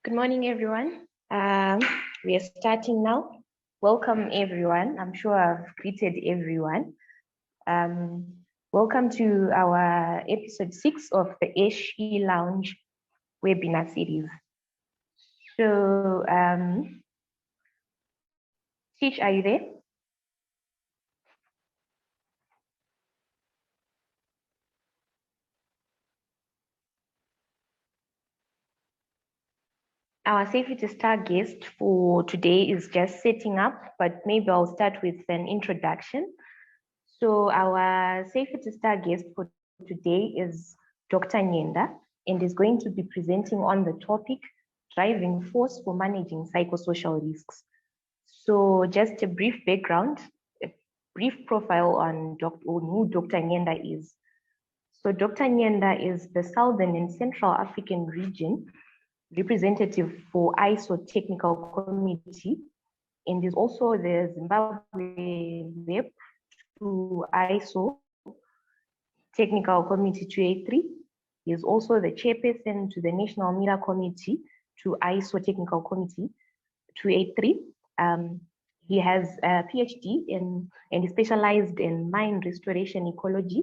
Good morning, everyone. We are starting now. Welcome, everyone. I'm sure I've greeted everyone. Welcome to our episode 6 of the ESH Lounge webinar series. So, Tish, are you there? Our Safety Star guest for today is just setting up, but maybe I'll start with an introduction. So our Safety Star guest for today is Dr. Nyenda, and is going to be presenting on the topic, driving force for managing psychosocial risks. So just a brief background, a brief profile on who Dr. Nyenda is. So Dr. Nyenda is the Southern and Central African region representative for ISO Technical Committee, and is also the Zimbabwe rep to ISO Technical Committee 283. He is also the chairperson to the National Media Committee to ISO Technical Committee 283. He has a PhD and is specialized in mine restoration ecology.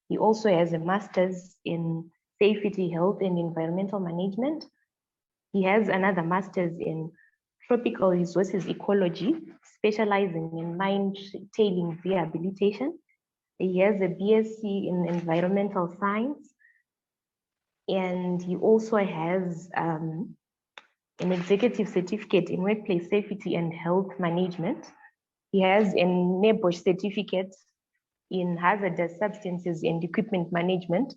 He also has a master's in safety, health, and environmental management. He has another master's in tropical resources ecology, specializing in mine tailing rehabilitation. He has a BSc in environmental science, and he also has an executive certificate in workplace safety and health management. He has a NEBOSH certificate in hazardous substances and equipment management.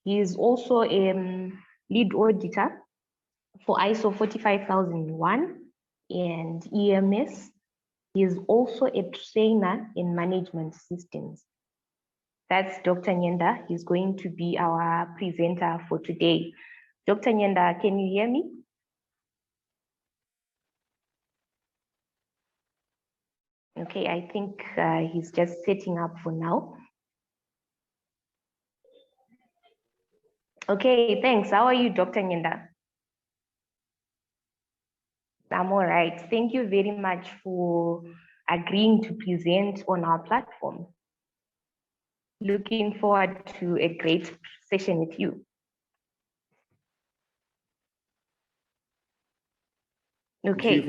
He is also a lead auditor for ISO 45001 and EMS. He is also a trainer in management systems. That's Dr. Nyenda. He's going to be our presenter for today. Dr. Nyenda, can you hear me? Okay, I think he's just setting up for now. Okay, thanks. How are you, Dr. Nyenda? I'm all right. Thank you very much for agreeing to present on our platform. Looking forward to a great session with you. Okay,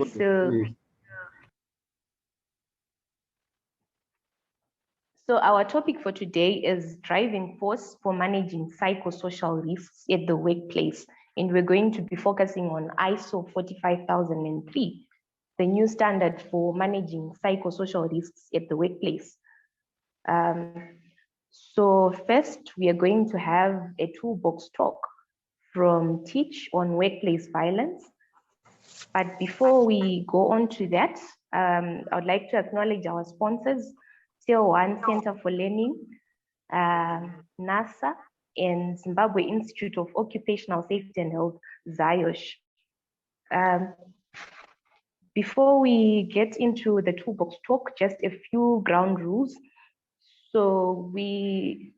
so our topic for today is driving force for managing psychosocial risks at the workplace. And we're going to be focusing on ISO 45003, the new standard for managing psychosocial risks at the workplace. So first, we are going to have a toolbox talk from Teach on workplace violence. But before we go on to that, I would like to acknowledge our sponsors, Tier 1 Center for Learning, NASA, and Zimbabwe Institute of Occupational Safety and Health, ZIOSH. Before we get into the toolbox talk, just a few ground rules. So we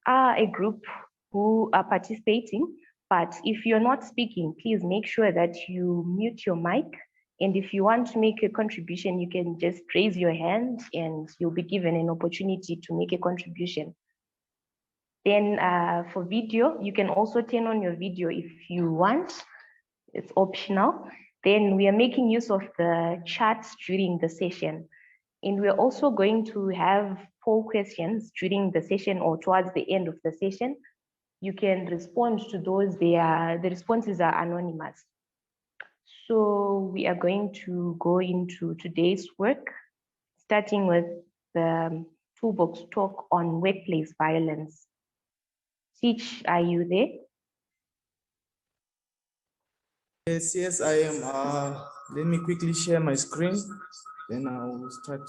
are a group who are participating, but if you're not speaking, please make sure that you mute your mic. And if you want to make a contribution, you can just raise your hand and you'll be given an opportunity to make a contribution. Then for video, you can also turn on your video if you want. It's optional. Then we are making use of the chats during the session. And we're also going to have poll questions during the session or towards the end of the session. You can respond to those. The responses are anonymous. So we are going to go into today's work, starting with the toolbox talk on workplace violence. Teach, are you there? Yes, I am. Let me quickly share my screen, then I will start.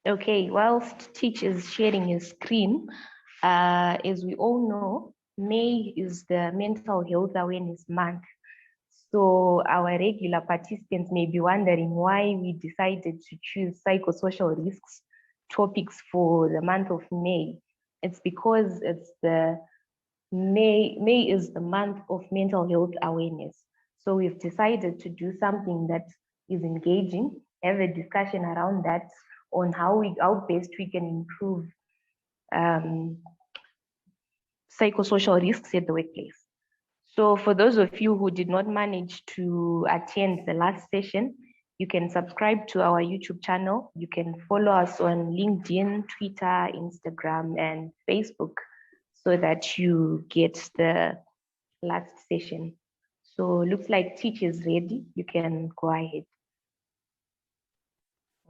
Okay, whilst Teach is sharing his screen, As we all know, May is the Mental Health Awareness Month. So our regular participants may be wondering why we decided to choose psychosocial risks topics for the month of May. It's because it's the May is the month of mental health awareness. So we've decided to do something that is engaging, have a discussion around that on how best we can improve psychosocial risks at the workplace. So for those of you who did not manage to attend the last session, you can subscribe to our YouTube channel. You can follow us on LinkedIn, Twitter, Instagram, and Facebook so that you get the last session. So looks like Teach is ready. You can go ahead.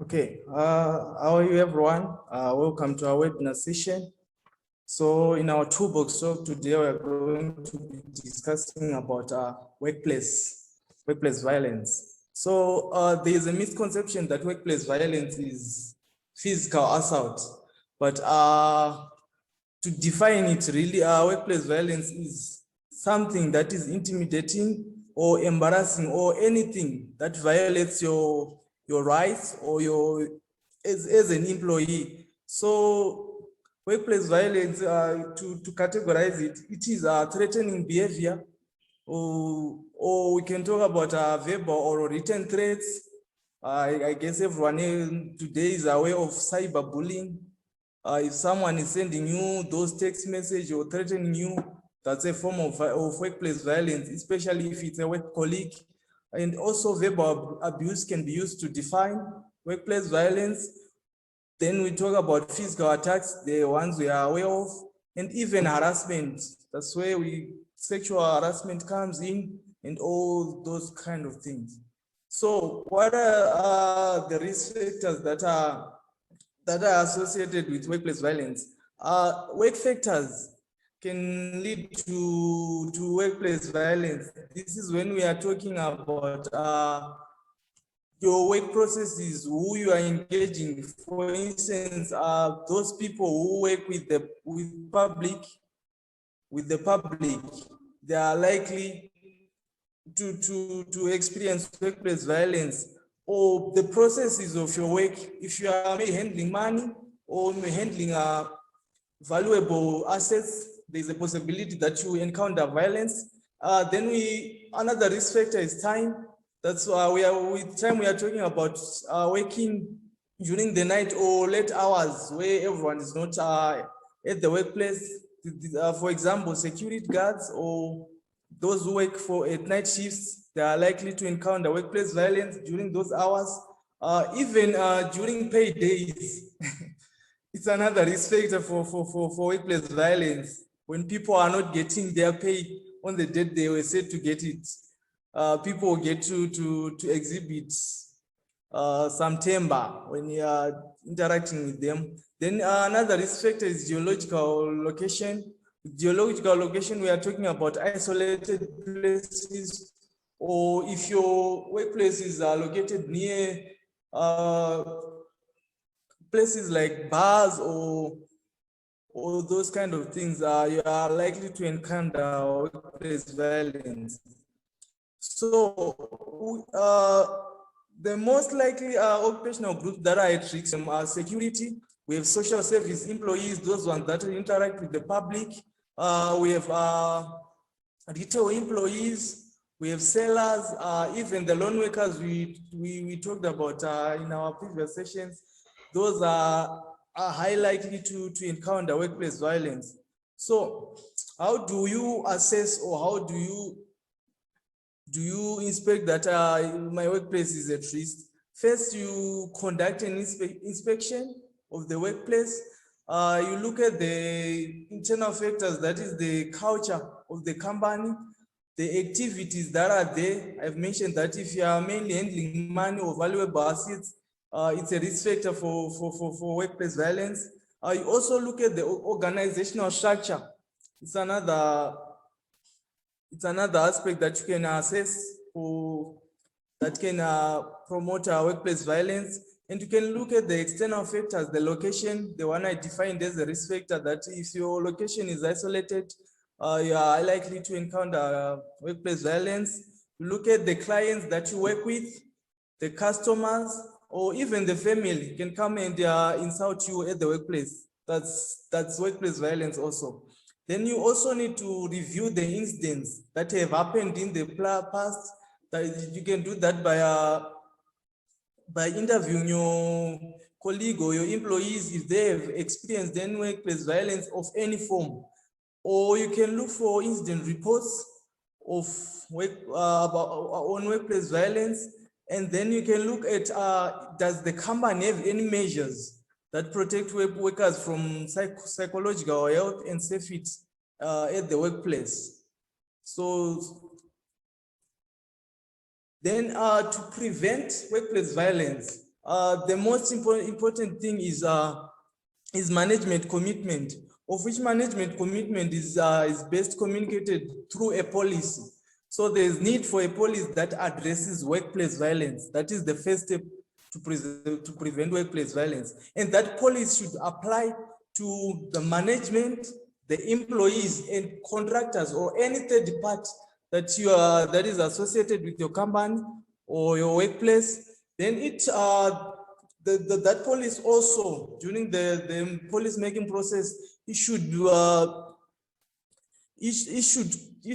Okay, how are you everyone? Welcome to our webinar session. So in our toolbox talk today, we're going to be discussing about workplace violence. So there is a misconception that workplace violence is physical assault, but to define it really, workplace violence is something that is intimidating or embarrassing or anything that violates your rights or your as an employee. So workplace violence, to categorize it, it is threatening behavior, or we can talk about verbal or written threats. I guess everyone today is aware of cyberbullying. If someone is sending you those text messages or threatening you, that's a form of workplace violence, especially if it's a work colleague. And also verbal abuse can be used to define workplace violence. Then we talk about physical attacks, the ones we are aware of, and even harassment. That's where sexual harassment comes in and all those kind of things. So what are the risk factors that are associated with workplace violence? Work factors can lead to workplace violence. This is when we are talking about your work processes, who you are engaging. For instance, those people who work with the public, they are likely to experience workplace violence, or the processes of your work. If you are handling money or handling valuable assets, there's a possibility that you encounter violence. Then another risk factor is time. That's why we are talking about working during the night or late hours where everyone is not at the workplace. For example, security guards or those who work at night shifts, they are likely to encounter workplace violence during those hours. Even during pay days, it's another risk factor for workplace violence. When people are not getting their pay on the date they were said to get it, people get to exhibit some temper when you are interacting with them. Then another risk factor is geological location. With geological location, we are talking about isolated places, or if your workplace is located near places like bars or those kind of things, you are likely to encounter workplace violence. So the most likely occupational groups that are at risk are security. We have social service employees, those ones that interact with the public. We have retail employees. We have sellers, even the loan workers we talked about in our previous sessions. Those are high likely to encounter workplace violence. So how do you assess, or how do you inspect that my workplace is at risk? First, you conduct an inspection of the workplace. You look at the internal factors, that is the culture of the company, the activities that are there. I've mentioned that if you are mainly handling money or valuable assets, it's a risk factor for workplace violence. You also look at the organizational structure. It's another aspect that you can assess that can promote workplace violence. And you can look at the external factors, the location, the one I defined as a risk factor, that if your location is isolated, you are likely to encounter workplace violence. You look at the clients that you work with, the customers, or even the family can come and insult you at the workplace. That's workplace violence also. Then you also need to review the incidents that have happened in the past. That you can do that by interviewing your colleague or your employees if they have experienced any workplace violence of any form. Or you can look for incident reports of on workplace violence, and then you can look at does the company have any measures that protect workers from psychological health and safety at the workplace. So then to prevent workplace violence, the most important thing is management commitment, of which management commitment is best communicated through a policy. So there's need for a policy that addresses workplace violence. That is the first step to prevent workplace violence. And that policy should apply to the management, the employees and contractors, or any third party that is associated with your company or your workplace. Then that policy also, during the policy making process, it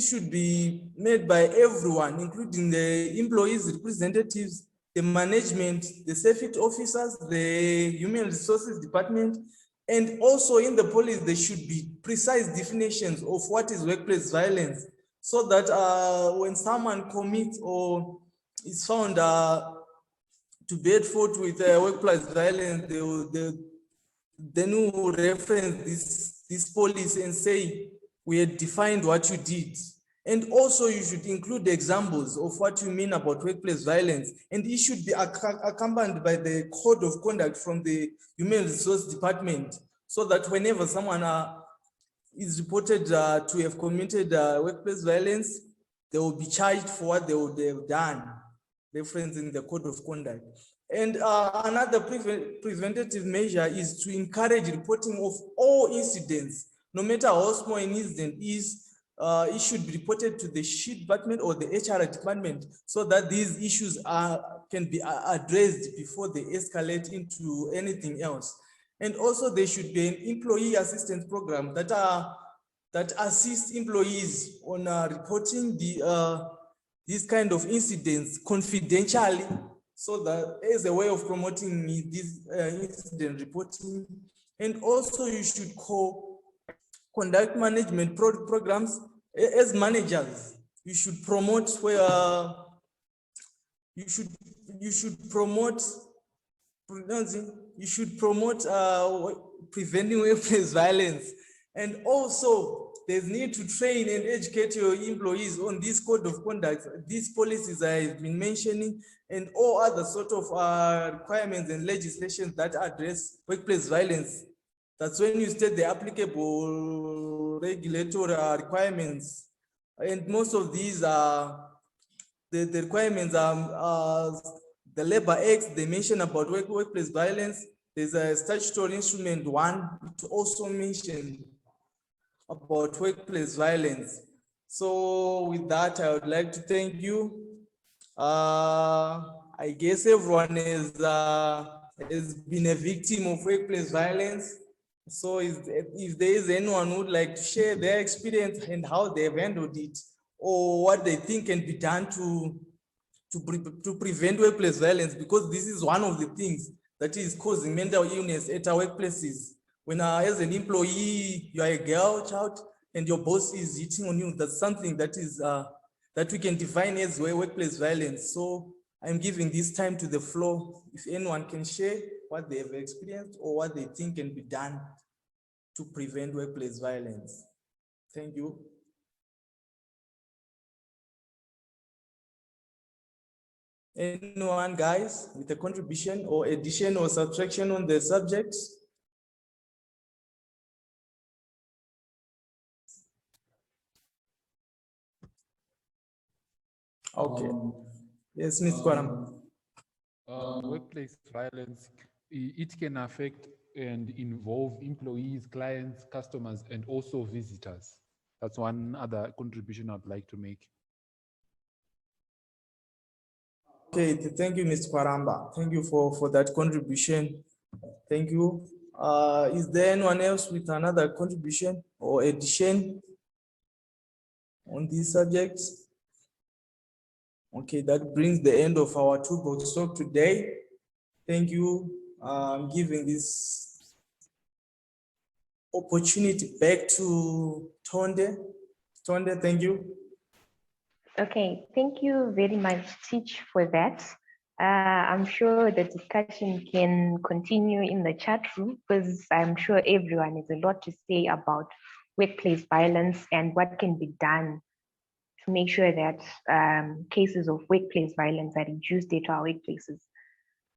should be made by everyone, including the employees, representatives, the management, the safety officers, the human resources department. And also in the policy, there should be precise definitions of what is workplace violence, so that when someone commits or is found to be at fault with workplace violence, then we will reference this policy and say, we had defined what you did. And also you should include examples of what you mean about workplace violence. And it should be accompanied by the code of conduct from the human resource department, so that whenever someone is reported to have committed workplace violence, they will be charged for what they would have done, referencing the code of conduct. And another preventative measure is to encourage reporting of all incidents, no matter how small an incident is. It should be reported to the SHE department or the HR department, so that these issues can be addressed before they escalate into anything else. And also there should be an employee assistance program that assists employees on reporting these kind of incidents confidentially, so that as a way of promoting this incident reporting. And also you should conduct management programs. As managers, you should promote preventing workplace violence. And also there's need to train and educate your employees on this code of conduct, these policies I've been mentioning, and all other sort of requirements and legislations that address workplace violence. That's when you state the applicable regulatory requirements. And most of these are the requirements are the Labor Act, they mention about workplace violence. There's a statutory instrument 1 to also mention about workplace violence. So with that, I would like to thank you. I guess everyone has been a victim of workplace violence. So if there is anyone who would like to share their experience and how they've handled it, or what they think can be done to prevent workplace violence, because this is one of the things that is causing mental illness at our workplaces. When as an employee, you are a girl, child, and your boss is hitting on you, that's something that is that we can define as workplace violence. So I'm giving this time to the floor. If anyone can share what they have experienced or what they think can be done to prevent workplace violence. Thank you. Anyone, guys, with a contribution or addition or subtraction on the subject? Okay. Yes, Ms. Kwaram. Workplace violence, it can affect and involve employees, clients, customers, and also visitors. That's one other contribution I'd like to make. Okay, thank you, Mr. Kwaramba. Thank you for that contribution. Thank you. Is there anyone else with another contribution or addition on these subjects? Okay, that brings the end of our toolbox talk today. Thank you. Giving this opportunity back to Tonde. Tonde, thank you. Okay, thank you very much, Teach, for that. I'm sure the discussion can continue in the chat room because I'm sure everyone has a lot to say about workplace violence and what can be done to make sure that cases of workplace violence are reduced at our workplaces.